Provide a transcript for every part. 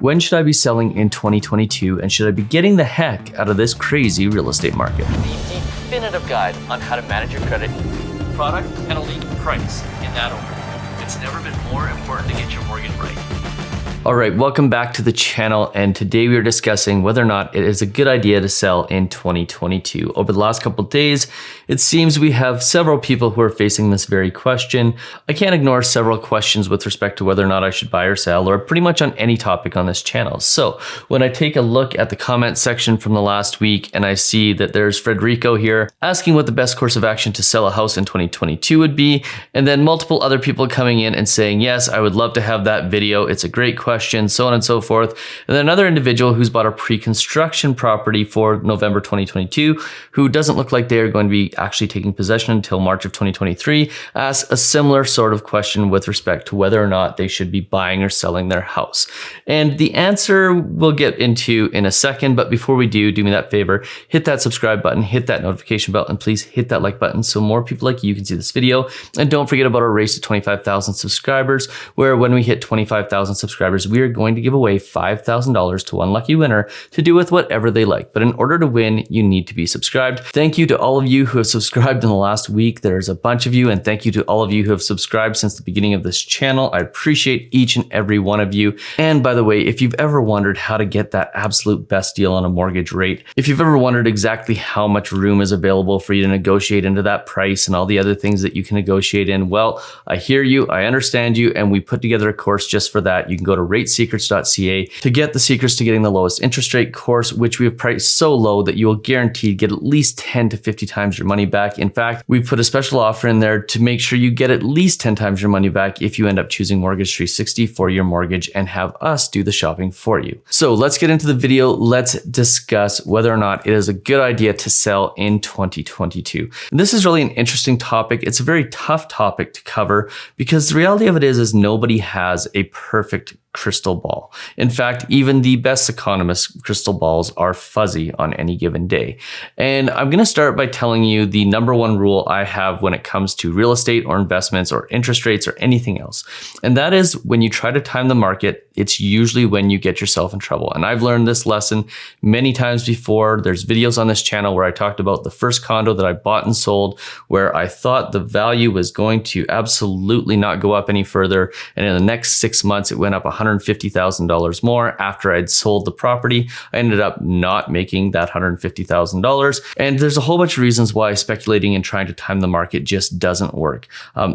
When should I be selling in 2022, and should I be getting the heck out of this crazy real estate market? The definitive guide on how to manage your credit. Product, penalty, price, in that order. It's never been more important to get your mortgage right. All right, welcome back to the channel, and today we are discussing whether or not it is a good idea to sell in 2022. Over the last couple of days, it seems we have several people who are facing this very question. I can't ignore several questions with respect to whether or not I should buy or sell, or pretty much on any topic on this channel. So when I take a look at the comment section from the last week, and I see that there's Frederico here asking what the best course of action to sell a house in 2022 would be, and then multiple other people coming in and saying, yes, I would love to have that video. It's a great question, so on and so forth. And then another individual who's bought a pre-construction property for November 2022, who doesn't look like they're going to be actually taking possession until March of 2023, asks a similar sort of question with respect to whether or not they should be buying or selling their house. And the answer we'll get into in a second, but before we do me that favor, hit that subscribe button, hit that notification bell, and please hit that like button so more people like you can see this video. And don't forget about our race to 25,000 subscribers, where when we hit 25,000 subscribers, we are going to give away $5,000 to one lucky winner to do with whatever they like. But in order to win, you need to be subscribed. Thank you to all of you who have subscribed in the last week. There's a bunch of you, and thank you to all of you who have subscribed since the beginning of this channel. I appreciate each and every one of you. And by the way, if you've ever wondered how to get that absolute best deal on a mortgage rate, if you've ever wondered exactly how much room is available for you to negotiate into that price and all the other things that you can negotiate in, well, I hear you, I understand you, and we put together a course just for that. You can go to ratesecrets.ca to get the secrets to getting the lowest interest rate course, which we have priced so low that you will guaranteed get at least 10 to 50 times your money back. In fact, we put a special offer in there to make sure you get at least 10 times your money back if you end up choosing Mortgage 360 for your mortgage and have us do the shopping for you. So let's get into the video. Let's discuss whether or not it is a good idea to sell in 2022. And this is really an interesting topic. It's a very tough topic to cover because the reality of it is nobody has a perfect crystal ball. In fact, even the best economists' crystal balls are fuzzy on any given day. And I'm going to start by telling you the number one rule I have when it comes to real estate or investments or interest rates or anything else. And that is when you try to time the market, it's usually when you get yourself in trouble. And I've learned this lesson many times before. There's videos on this channel where I talked about the first condo that I bought and sold, where I thought the value was going to absolutely not go up any further. And in the next 6 months, it went up $150,000 more. After I'd sold the property, I ended up not making that $150,000. And there's a whole bunch of reasons why speculating and trying to time the market just doesn't work.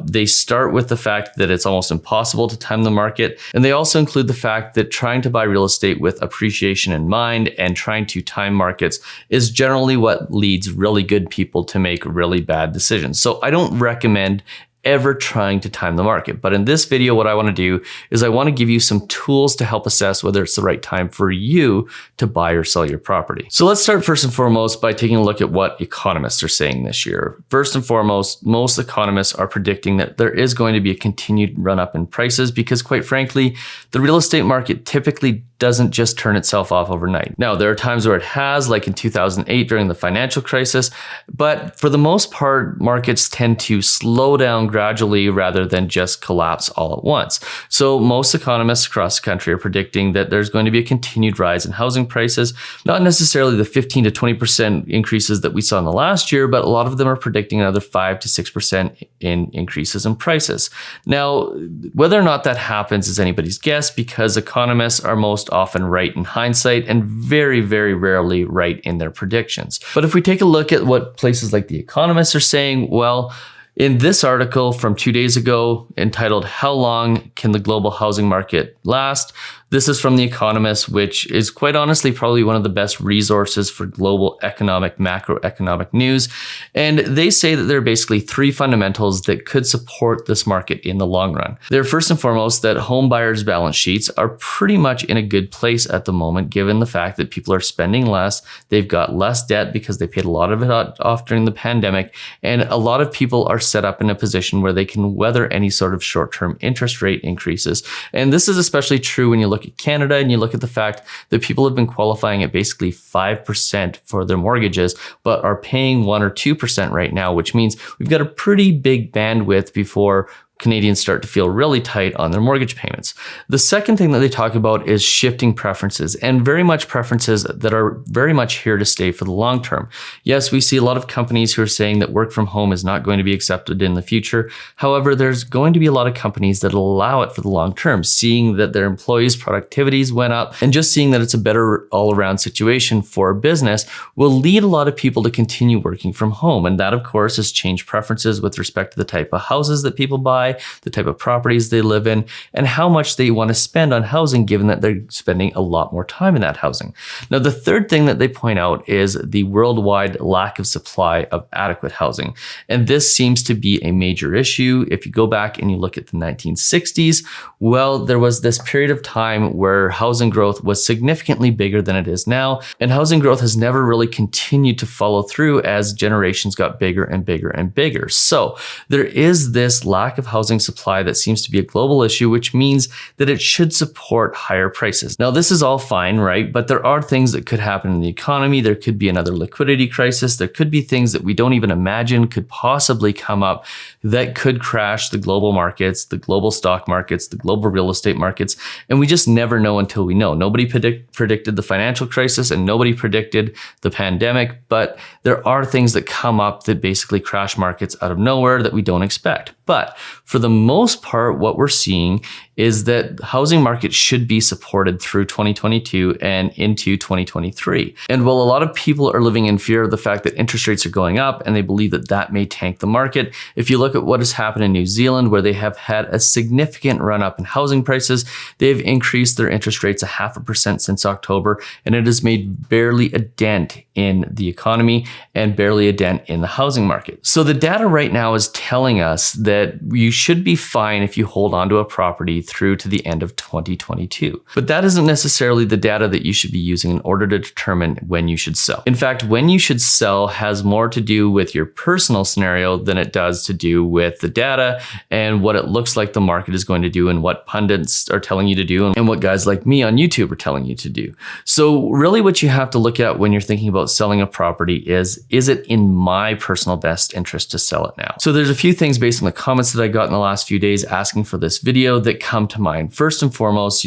They start with the fact that it's almost impossible to time the market. And they also include the fact that trying to buy real estate with appreciation in mind and trying to time markets is generally what leads really good people to make really bad decisions. So I don't recommend ever trying to time the market. But in this video, what I want to do is I want to give you some tools to help assess whether it's the right time for you to buy or sell your property. So let's start first and foremost by taking a look at what economists are saying this year. First and foremost, most economists are predicting that there is going to be a continued run up in prices because, quite frankly, the real estate market typically doesn't just turn itself off overnight. Now, there are times where it has, like in 2008 during the financial crisis, but for the most part, markets tend to slow down gradually rather than just collapse all at once. So most economists across the country are predicting that there's going to be a continued rise in housing prices, not necessarily the 15 to 20% increases that we saw in the last year, but a lot of them are predicting another 5 to 6% in increases in prices. Now, whether or not that happens is anybody's guess because economists are most often right in hindsight and very, very rarely right in their predictions. But if we take a look at what places like The Economist are saying, well, in this article from 2 days ago entitled, "How Long Can the Global Housing Market Last?" This is from The Economist, which is quite honestly probably one of the best resources for global economic, macroeconomic news. And they say that there are basically three fundamentals that could support this market in the long run. They're first and foremost that home buyers' balance sheets are pretty much in a good place at the moment, given the fact that people are spending less, they've got less debt because they paid a lot of it off during the pandemic, and a lot of people are set up in a position where they can weather any sort of short-term interest rate increases. And this is especially true when you look at Canada and you look at the fact that people have been qualifying at basically 5% for their mortgages, but are paying 1 or 2% right now, which means we've got a pretty big bandwidth before Canadians start to feel really tight on their mortgage payments. The second thing that they talk about is shifting preferences, and very much preferences that are very much here to stay for the long term. Yes, we see a lot of companies who are saying that work from home is not going to be accepted in the future. However, there's going to be a lot of companies that allow it for the long term, seeing that their employees' productivities went up, and just seeing that it's a better all-around situation for a business will lead a lot of people to continue working from home. And that, of course, has changed preferences with respect to the type of houses that people buy, the type of properties they live in, and how much they want to spend on housing, given that they're spending a lot more time in that housing. Now, the third thing that they point out is the worldwide lack of supply of adequate housing. And this seems to be a major issue. If you go back and you look at the 1960s, well, there was this period of time where housing growth was significantly bigger than it is now. And housing growth has never really continued to follow through as generations got bigger and bigger and bigger. So there is this lack of housing supply that seems to be a global issue, which means that it should support higher prices. Now, this is all fine, right? But there are things that could happen in the economy. There could be another liquidity crisis. There could be things that we don't even imagine could possibly come up that could crash the global markets, the global stock markets, the global real estate markets. And we just never know until we know. Nobody predicted the financial crisis, and nobody predicted the pandemic, but there are things that come up that basically crash markets out of nowhere that we don't expect. But for the most part, what we're seeing is that housing market should be supported through 2022 and into 2023. And while a lot of people are living in fear of the fact that interest rates are going up and they believe that that may tank the market, if you look at what has happened in New Zealand, where they have had a significant run up in housing prices, they've increased their interest rates 0.5% since October, and it has made barely a dent in the economy and barely a dent in the housing market. So the data right now is telling us that you should be fine if you hold onto a property through to the end of 2022. But that isn't necessarily the data that you should be using in order to determine when you should sell. In fact, when you should sell has more to do with your personal scenario than it does to do with the data and what it looks like the market is going to do and what pundits are telling you to do and what guys like me on YouTube are telling you to do. So really what you have to look at when you're thinking about selling a property is it in my personal best interest to sell it now? So there's a few things based on the comments that I got in the last few days asking for this video that come to mind. First and foremost,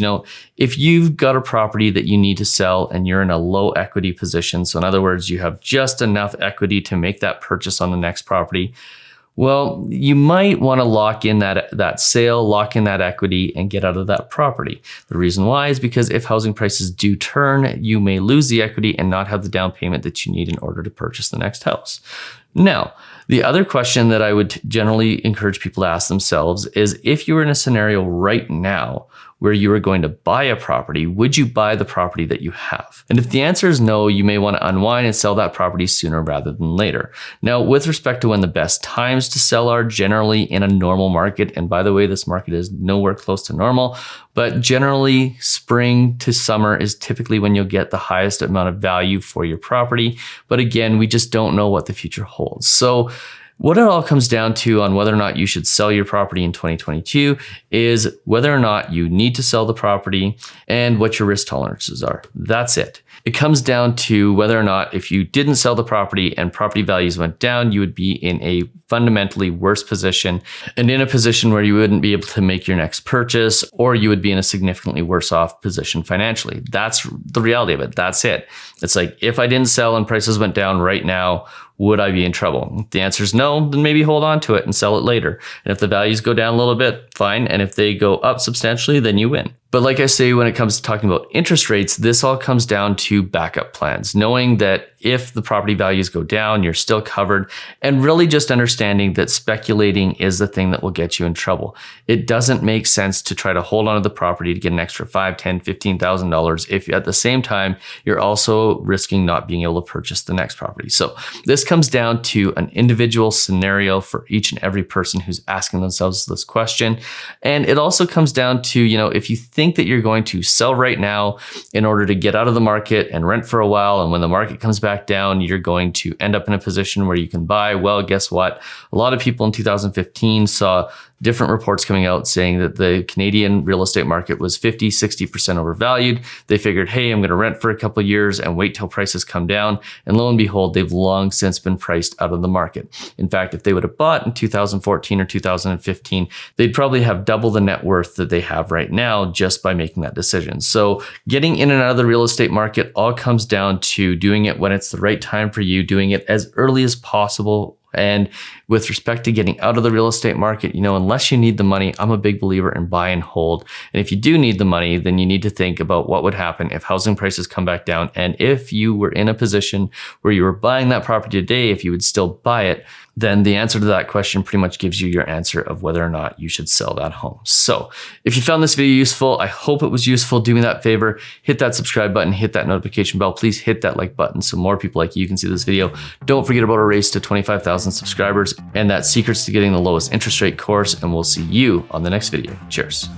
if you've got a property that you need to sell and you're in a low equity position, so in other words, you have just enough equity to make that purchase on the next property, well, you might want to lock in that sale, lock in that equity, and get out of that property. The reason why is because if housing prices do turn, you may lose the equity and not have the down payment that you need in order to purchase the next house. Now, the other question that I would generally encourage people to ask themselves is, if you were in a scenario right now where you were going to buy a property, would you buy the property that you have? And if the answer is no, you may want to unwind and sell that property sooner rather than later. Now, with respect to when the best times to sell are, generally in a normal market, and by the way, this market is nowhere close to normal, but generally spring to summer is typically when you'll get the highest amount of value for your property. But again, we just don't know what the future holds. So what it all comes down to on whether or not you should sell your property in 2022 is whether or not you need to sell the property and what your risk tolerances are. That's it. It comes down to whether or not if you didn't sell the property and property values went down, you would be in a fundamentally worse position and in a position where you wouldn't be able to make your next purchase, or you would be in a significantly worse off position financially. That's the reality of it. That's it. It's like, if I didn't sell and prices went down right now, would I be in trouble? If the answer is no, then maybe hold on to it and sell it later. And if the values go down a little bit, fine. And if they go up substantially, then you win. But like I say, when it comes to talking about interest rates, this all comes down to backup plans, knowing that if the property values go down, you're still covered, and really just understanding that speculating is the thing that will get you in trouble. It doesn't make sense to try to hold on to the property to get an extra $5,000, $10,000, $15,000 if at the same time you're also risking not being able to purchase the next property. So this comes down to an individual scenario for each and every person who's asking themselves this question. And it also comes down to, if you think that you're going to sell right now in order to get out of the market and rent for a while, and when the market comes back down, you're going to end up in a position where you can buy. Well, guess what? A lot of people in 2015 saw different reports coming out saying that the Canadian real estate market was 50, 60% overvalued. They figured, hey, I'm going to rent for a couple of years and wait till prices come down. And lo and behold, they've long since been priced out of the market. In fact, if they would have bought in 2014 or 2015, they'd probably have double the net worth that they have right now just by making that decision. So getting in and out of the real estate market all comes down to doing it when it's the right time for you, doing it as early as possible. And with respect to getting out of the real estate market, unless you need the money, I'm a big believer in buy and hold. And if you do need the money, then you need to think about what would happen if housing prices come back down. And if you were in a position where you were buying that property today, if you would still buy it, then the answer to that question pretty much gives you your answer of whether or not you should sell that home. So if you found this video useful, I hope it was useful. Do me that favor, hit that subscribe button, hit that notification bell. Please hit that like button so more people like you can see this video. Don't forget about our race to 25,000 subscribers and that secrets to getting the lowest interest rate course. And we'll see you on the next video. Cheers.